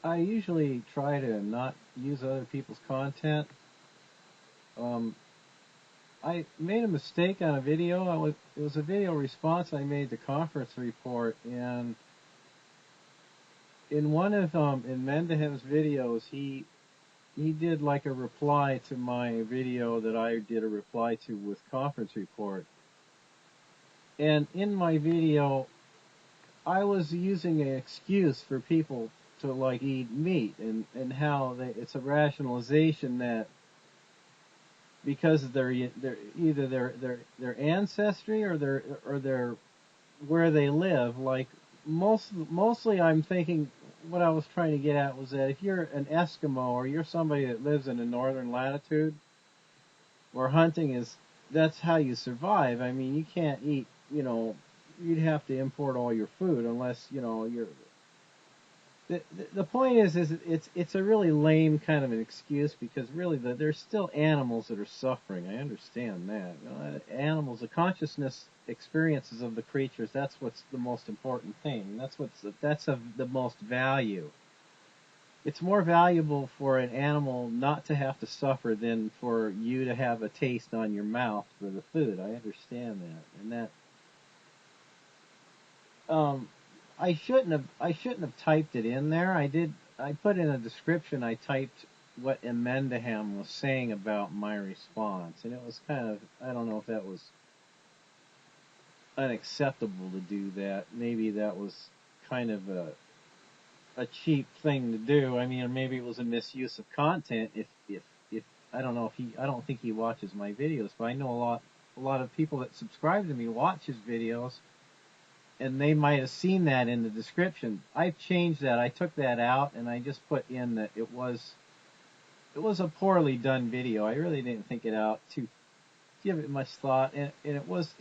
I usually try to not use other people's content. Um, I made a mistake on a video. It was a video response I made to conference report, and in one of in Mendehem's videos, he did like a reply to my video that I did a reply to with conference report. And in my video, I was using an excuse for people to like eat meat, and how it's a rationalization that because of their either their ancestry or their where they live. Like mostly, I'm thinking what I was trying to get at was that if you're an Eskimo or you're somebody that lives in a northern latitude where hunting is that's how you survive. I mean, you can't eat. You'd have to import all your food unless you're the point is it's a really lame kind of an excuse because really there's still animals that are suffering. I understand that. Animals, the consciousness experiences of the creatures. That's what's the most important thing. That's of the most value. It's more valuable for an animal not to have to suffer than for you to have a taste on your mouth for the food. I understand that, and that um, I shouldn't have typed it in there. I put in a description. I typed what Emendaham was saying about my response, and it was kind of I don't know if that was unacceptable to do that. Maybe that was kind of a cheap thing to do. I mean, or maybe it was a misuse of content. If I don't know if I don't think he watches my videos, but I know a lot of people that subscribe to me watch his videos, and they might have seen that in the description. I've changed that. I took that out and I just put in that it was a poorly done video. I really didn't think it out to give it much thought, and it was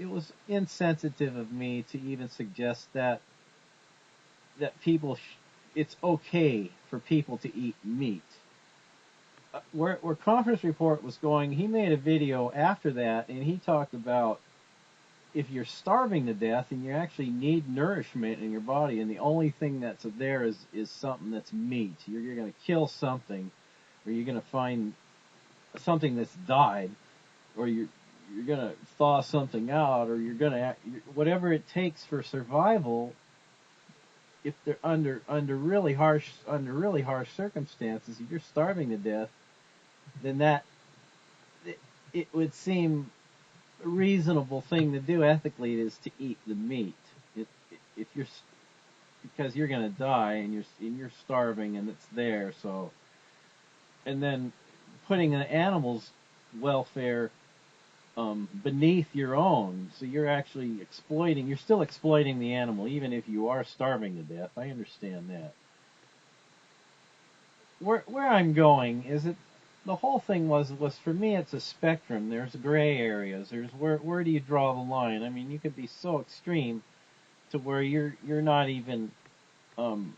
insensitive of me to even suggest that it's okay for people to eat meat. Where conference report was going, he made a video after that, and he talked about if you're starving to death and you actually need nourishment in your body, and the only thing that's there is something that's meat. You're going to kill something, or you're going to find something that's died, or you're going to thaw something out, or you're going to whatever it takes for survival. If they're under really harsh circumstances, if you're starving to death, then it would seem a reasonable thing to do ethically is to eat the meat. If you're because you're going to die and you're starving and it's there, so and then putting an animal's welfare beneath your own, so you're still exploiting the animal even if you are starving to death. I understand that. Where I'm going is that the whole thing was for me it's a spectrum. There's gray areas. There's where do you draw the line? I mean, you could be so extreme to where you're not even um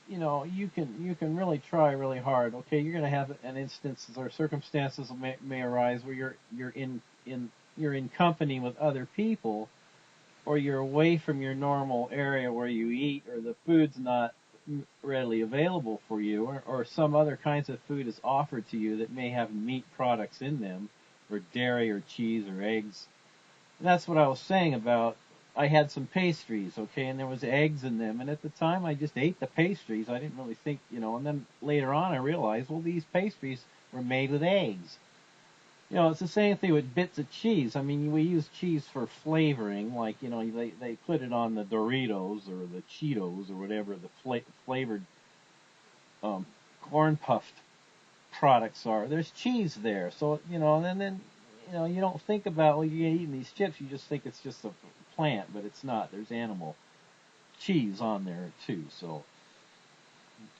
you can really try really hard. Okay, you're going to have an instance or circumstances may arise where you're in company with other people, or you're away from your normal area where you eat, or the food's not readily available for you, or some other kinds of food is offered to you that may have meat products in them, or dairy or cheese or eggs. And that's what I was saying about I had some pastries, okay, and there was eggs in them, and at the time I just ate the pastries. I didn't really think, and then later on I realized, well, these pastries were made with eggs. It's the same thing with bits of cheese. I mean, we use cheese for flavoring, like, they put it on the Doritos or the Cheetos or whatever the flavored corn puffed products are. There's cheese there. So, and then you don't think about, well, you're eating these chips, you just think it's just a plant, but it's not. There's animal cheese on there too, so.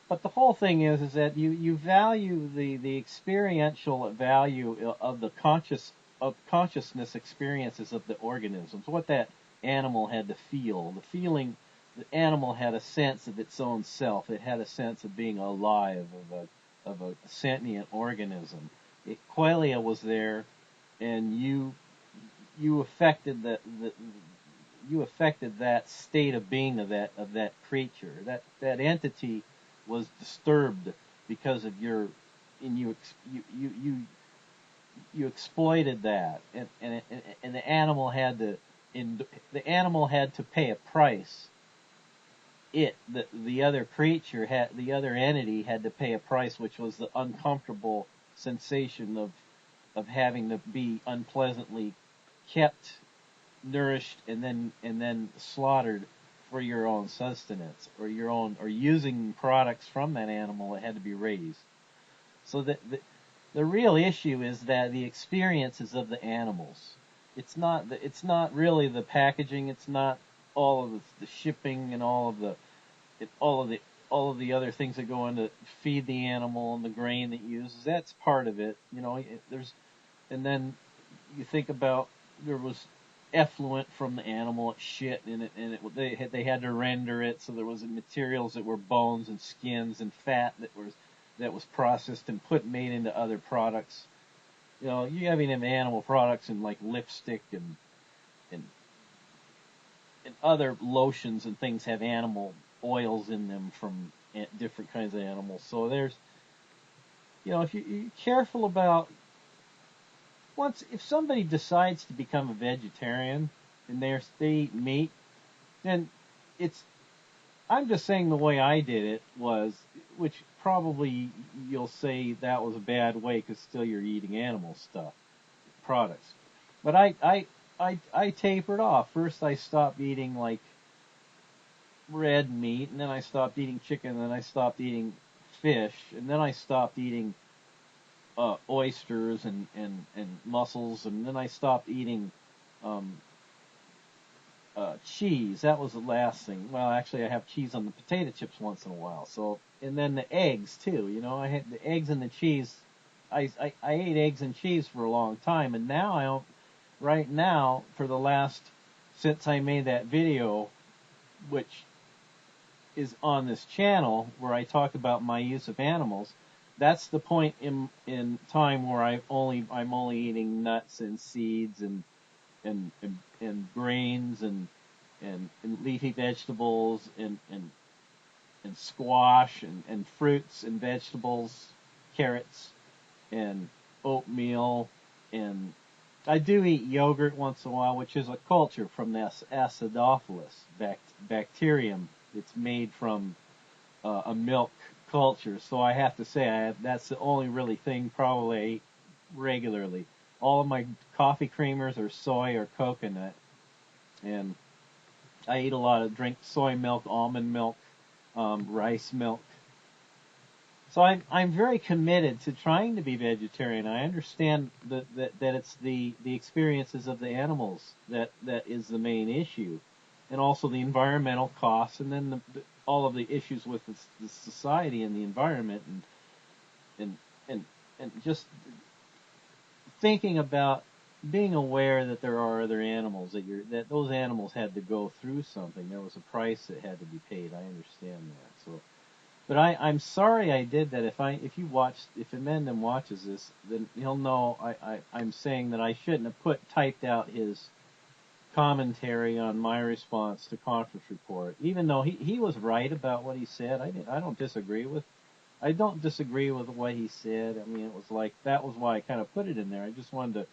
But the whole thing is that you value the experiential value of the consciousness experiences of the organisms. What that animal had to feel, the feeling, the animal had a sense of its own self. It had a sense of being alive, of a sentient organism. Qualia was there, and you affected you affected that state of being of that creature. That entity was disturbed because of your, and you exploited that, and the animal had to, the animal had to pay a price. The other creature had, the other entity had to pay a price, which was the uncomfortable sensation of having to be unpleasantly kept, nourished, and then slaughtered for your own sustenance, or your own, or using products from that animal that had to be raised. So the real issue is that the experiences of the animals. It's not really the packaging. It's not all of the shipping and all of the other things that go into feed the animal and the grain that it uses. That's part of it. And then you think about, there was effluent from the animal, shit, and they had to render it, so there was materials that were bones and skins and fat that was processed and made into other products. You having them animal products and like lipstick and other lotions and things have animal oils in them from different kinds of animals. So there's, if you're careful about, if somebody decides to become a vegetarian and they eat meat, then I'm just saying the way I did it was, which probably you'll say that was a bad way because still you're eating animal stuff, products. But I tapered off. First I stopped eating like red meat, and then I stopped eating chicken, and then I stopped eating fish, and then I stopped eating oysters and mussels, and then I stopped eating cheese. That was the last thing. Well, actually, I have cheese on the potato chips once in a while. So, and then the eggs too. I had the eggs and the cheese. I ate eggs and cheese for a long time, and now I don't. Right now, since I made that video, which is on this channel where I talk about my use of animals, that's the point in time where I'm only eating nuts and seeds and grains and leafy vegetables and squash and fruits and vegetables, carrots and oatmeal, and I do eat yogurt once in a while, which is a culture from this acidophilus bacterium. It's made from a milk culture, so I have to say that's the only really thing probably I eat regularly. All of my coffee creamers are soy or coconut, and I eat a lot of soy milk, almond milk, rice milk. So I'm very committed to trying to be vegetarian. I understand that it's the experiences of the animals that is the main issue, and also the environmental costs, and then all of the issues with the society and the environment, and just thinking about being aware that there are other animals, that those animals had to go through something. There was a price that had to be paid. I understand that. So. But I'm sorry I did that. If Amendum watches this, then he'll know I'm saying that I shouldn't have typed out his commentary on my response to conference report, even though he was right about what he said. I don't disagree with what he said. I mean, it was like, that was why I kind of put it in there. I just wanted to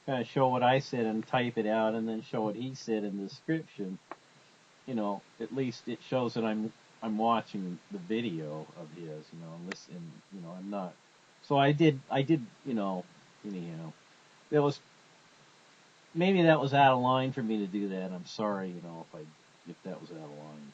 kind of show what I said and type it out, and then show what he said in the description. At least it shows that I'm watching the video of his, and listening, I'm not. So I did, anyhow. Maybe that was out of line for me to do that. I'm sorry, if that was out of line.